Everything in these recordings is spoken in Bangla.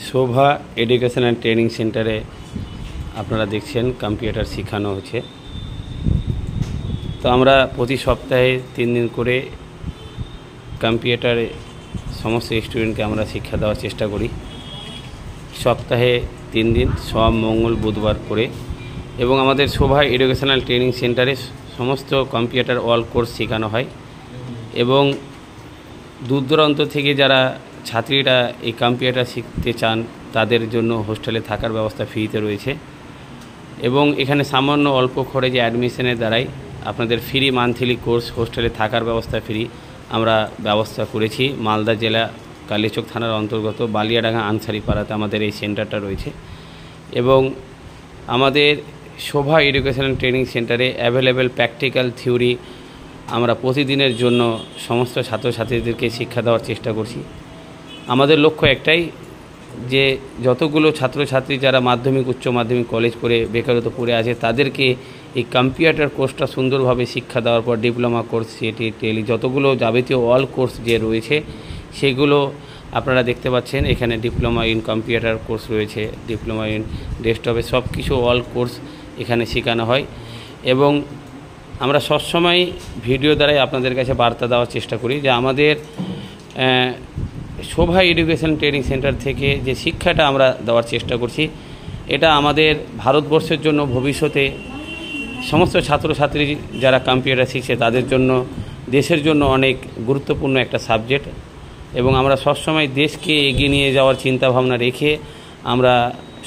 শোভা এডুকেশন অ্যান্ড ট্রেনিং সেন্টারে আপনারা দেখছেন কম্পিউটার শেখানো হচ্ছে। তো আমরা প্রতি সপ্তাহে 3 দিন করে কম্পিউটারে সমস্ত স্টুডেন্টকে আমরা শিক্ষা দেওয়ার চেষ্টা করি। সপ্তাহে 3 দিন, সোম, মঙ্গল, বুধবার করে। এবং আমাদের শোভা এডুকেশনাল ট্রেনিং সেন্টারে সমস্ত কম্পিউটার অল কোর্স শেখানো হয়। এবং দূর দূরান্ত থেকে যারা ছাত্রীরা এই কম্পিউটার শিখতে চান তাদের জন্য হোস্টেলে থাকার ব্যবস্থা ফ্রিতে রয়েছে। এবং এখানে সামান্য অল্প খরচে অ্যাডমিশনের দ্বারাই আপনাদের ফ্রি মান্থলি কোর্স, হোস্টেলে থাকার ব্যবস্থা ফ্রি আমরা ব্যবস্থা করেছি। মালদা জেলা কালিয়াচক থানার অন্তর্গত বালিয়াডাঙ্গা আনসারিপাড়াতে আমাদের এই সেন্টারটা রয়েছে। এবং আমাদের শোভা এডুকেশনাল ট্রেনিং সেন্টারে অ্যাভেলেবেল প্র্যাকটিক্যাল থিওরি আমরা প্রতিদিনের জন্য সমস্ত ছাত্রছাত্রীদেরকে শিক্ষা দেওয়ার চেষ্টা করছি। আমাদের লক্ষ্য একটাই, যে যতগুলো ছাত্রছাত্রী যারা মাধ্যমিক, উচ্চ মাধ্যমিক, কলেজ করে বেকারত্ব পড়ে আছে তাদেরকে এই কম্পিউটার কোর্সটা সুন্দরভাবে শিক্ষা দেওয়ার পর ডিপ্লোমা কোর্স, সিটি, টেলি, যতগুলো যাবতীয় অল কোর্স যে রয়েছে সেগুলো আপনারা দেখতে পাচ্ছেন। এখানে ডিপ্লোমা ইন কম্পিউটার কোর্স রয়েছে, ডিপ্লোমা ইন ডেস্কটপে, সব কিছু অল কোর্স এখানে শেখানো হয়। এবং আমরা সবসময় ভিডিও দ্বারাই আপনাদের কাছে বার্তা দেওয়ার চেষ্টা করি যে আমাদের শোভা এডুকেশন ট্রেনিং সেন্টার থেকে যে শিক্ষাটা আমরা দেওয়ার চেষ্টা করছি, এটা আমাদের ভারতবর্ষের জন্য ভবিষ্যতে সমস্ত ছাত্রছাত্রী যারা কম্পিউটার শিখছে তাদের জন্য, দেশের জন্য অনেক গুরুত্বপূর্ণ একটা সাবজেক্ট। এবং আমরা সবসময় দেশকে এগিয়ে নিয়ে যাওয়ার চিন্তাভাবনা রেখে আমরা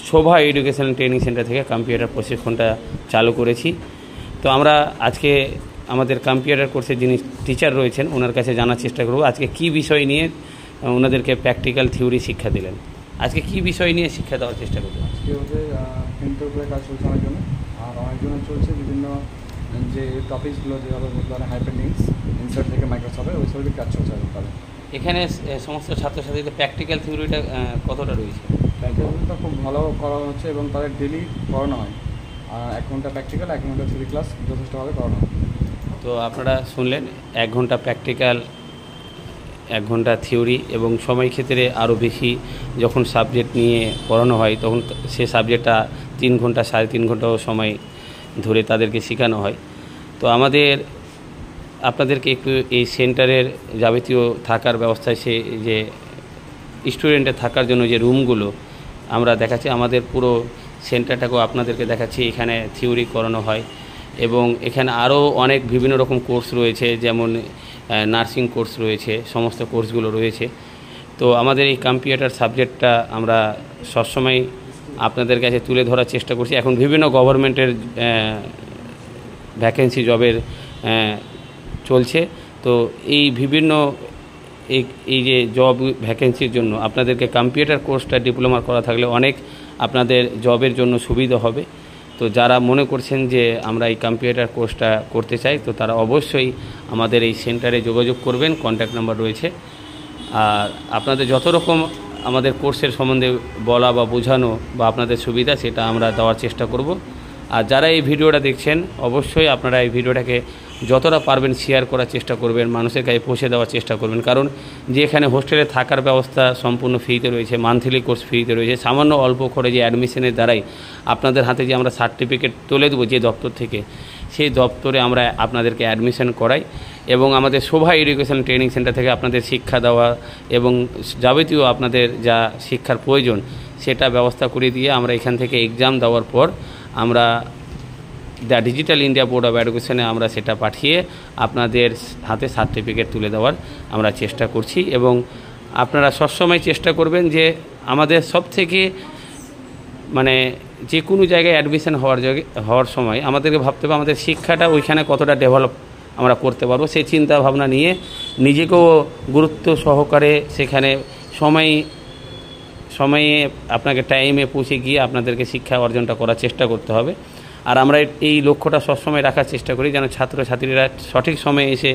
শোভা এডুকেশন ট্রেনিং সেন্টার থেকে কম্পিউটার প্রশিক্ষণটা চালু করেছি। তো আমরা আজকে আমাদের কম্পিউটার কোর্সের যিনি টিচার রয়েছেন ওনার কাছে জানার চেষ্টা করব আজকে কী বিষয় নিয়ে ওনাদেরকে প্র্যাকটিক্যাল থিওরি শিক্ষা দিলেন। আজকে কী বিষয় নিয়ে শিক্ষা দেওয়ার চেষ্টা করবেন? আজকে ওদের প্রিন্টের উপরে কাজ চলছে অনেকজনে, আর অনেকজনের চলছে বিভিন্ন যে টপিকসগুলো যেভাবে বলতে পারে হাইপার লিঙ্কস, ইনসার্ট থেকে মাইক্রোসফটে ওই সবই কাজ চলছে তাদের। এখানে সমস্ত ছাত্রছাত্রীদের প্র্যাকটিক্যাল থিওরিটা কতটা রয়েছে? প্র্যাকটিক্যালটা খুব ভালো করা হচ্ছে এবং তাদের ডেলি করানো হয়। 1 ঘন্টা প্র্যাকটিক্যাল, 1 ঘন্টা থিওরি ক্লাস যথেষ্টভাবে করানো হয়। তো আপনারা শুনলেন, 1 ঘন্টা প্র্যাকটিক্যাল, 1 ঘন্টা থিওরি, এবং সময় ক্ষেত্রে আরও বেশি যখন সাবজেক্ট নিয়ে পড়ানো হয় তখন সে সাবজেক্টটা 3 ঘন্টা, 3.5 ঘন্টাও সময় ধরে তাদেরকে শেখানো হয়। তো আপনাদেরকে একটু এই সেন্টারের যাবতীয় থাকার ব্যবস্থায়, সে যে স্টুডেন্টের থাকার জন্য যে রুমগুলো আমরা দেখাচ্ছি, আমাদের পুরো সেন্টারটাকেও আপনাদেরকে দেখাচ্ছি। এখানে থিওরি করানো হয় এবং এখানে আরও অনেক বিভিন্ন রকম কোর্স রয়েছে, যেমন নার্সিং কোর্স রয়েছে, সমস্ত কোর্সগুলো রয়েছে। তো আমাদের এই কম্পিউটার সাবজেক্টটা আমরা সবসময় আপনাদের কাছে তুলে ধরার চেষ্টা করছি। এখন বিভিন্ন গভর্নমেন্টের ভ্যাকেন্সি জবের চলছে। তো এই বিভিন্ন এই যে জব ভ্যাকেন্সির জন্য আপনাদেরকে কম্পিউটার কোর্সটা ডিপ্লোমা করা থাকলে অনেক আপনাদের জবের জন্য সুবিধা হবে। তো যারা মনে করছেন যে আমরা এই কম্পিউটার কোর্সটা করতে চাই, তো তারা অবশ্যই আমাদের এই সেন্টারে যোগাযোগ করবেন, কন্ট্যাক্ট নাম্বার রয়েছে। আর আপনাদের যত রকম আমাদের কোর্সের সম্বন্ধে বলা বা বোঝানো বা আপনাদের সুবিধা সেটা আমরা দেওয়ার চেষ্টা করব। আর যারা এই ভিডিওটা দেখছেন অবশ্যই আপনারা এই ভিডিওটাকে যতটা পারবেন শেয়ার করার চেষ্টা করবেন, মানুষের কাছে পৌঁছে দেওয়ার চেষ্টা করবেন। কারণ যে এখানে হোস্টেলে থাকার ব্যবস্থা সম্পূর্ণ ফ্রিতে রয়েছে, মান্থলি কোর্স ফ্রিতে রয়েছে, সামান্য অল্প খরচে অ্যাডমিশনের দ্বারাই আপনাদের হাতে যে আমরা সার্টিফিকেট তুলে দেবো যে দপ্তর থেকে, সেই দপ্তরে আমরা আপনাদেরকে অ্যাডমিশন করাই। এবং আমাদের শোভা এডুকেশন ট্রেনিং সেন্টার থেকে আপনাদের শিক্ষা দেওয়া এবং যাবতীয় আপনাদের যা শিক্ষার প্রয়োজন সেটা ব্যবস্থা করে দিয়ে আমরা এখান থেকে এক্সাম দেওয়ার পর আমরা the digital India board of এডুকেশনে আমরা সেটা পাঠিয়ে আপনাদের হাতে সার্টিফিকেট তুলে দেওয়ার আমরা চেষ্টা করছি। এবং আপনারা সবসময় চেষ্টা করবেন যে আমাদের সব থেকে যে কোনো জায়গায় অ্যাডমিশন হওয়ার সময় আমাদেরকে ভাবতে হবে আমাদের শিক্ষাটা ওইখানে কতটা ডেভেলপ আমরা করতে পারবো, সেই চিন্তা ভাবনা নিয়ে নিজেকেও গুরুত্ব সহকারে সেখানে সময়ে আপনাকে টাইমে পৌঁছে গিয়ে আপনাদেরকে শিক্ষা অর্জনটা করার চেষ্টা করতে হবে। আর আমরা এই লক্ষ্যটা সবসময় রাখার চেষ্টা করি যেন ছাত্রছাত্রীরা সঠিক সময়ে এসে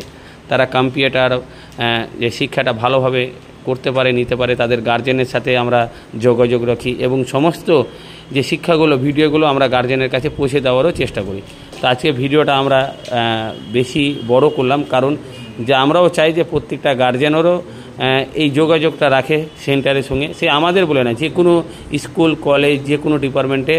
তারা কম্পিউটার যে শিক্ষাটা ভালোভাবে করতে পারে, নিতে পারে। তাদের গার্জেনের সাথে আমরা যোগাযোগ রাখি এবং সমস্ত যে শিক্ষাগুলো, ভিডিওগুলো আমরা গার্জেনের কাছে পৌঁছে দেওয়ারও চেষ্টা করি। তো আজকে ভিডিওটা আমরা বেশি বড় করলাম, কারণ যে আমরাও চাই যে প্রত্যেকটা গার্জেনেরও এই যোগাযোগটা রাখে সেন্টারের সঙ্গে, সে আমাদের বলে না, যে কোনো স্কুল কলেজ যে কোনো ডিপার্টমেন্টে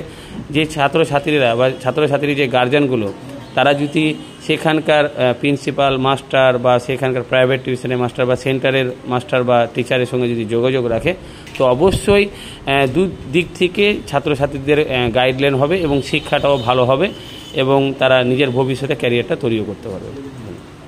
যে ছাত্রছাত্রীরা বা ছাত্রছাত্রী যে গার্জিয়ানগুলো তারা যদি সেখানকার প্রিন্সিপাল মাস্টার বা সেখানকার প্রাইভেট টিউশনের মাস্টার বা সেন্টারের মাস্টার বা টিচারের সঙ্গে যদি যোগাযোগ রাখে তো অবশ্যই দিক থেকে ছাত্রছাত্রীদের গাইডলাইন হবে এবং শিক্ষাটাও ভালো হবে এবং তারা নিজের ভবিষ্যতে ক্যারিয়ারটা তৈরিও করতে পারবে।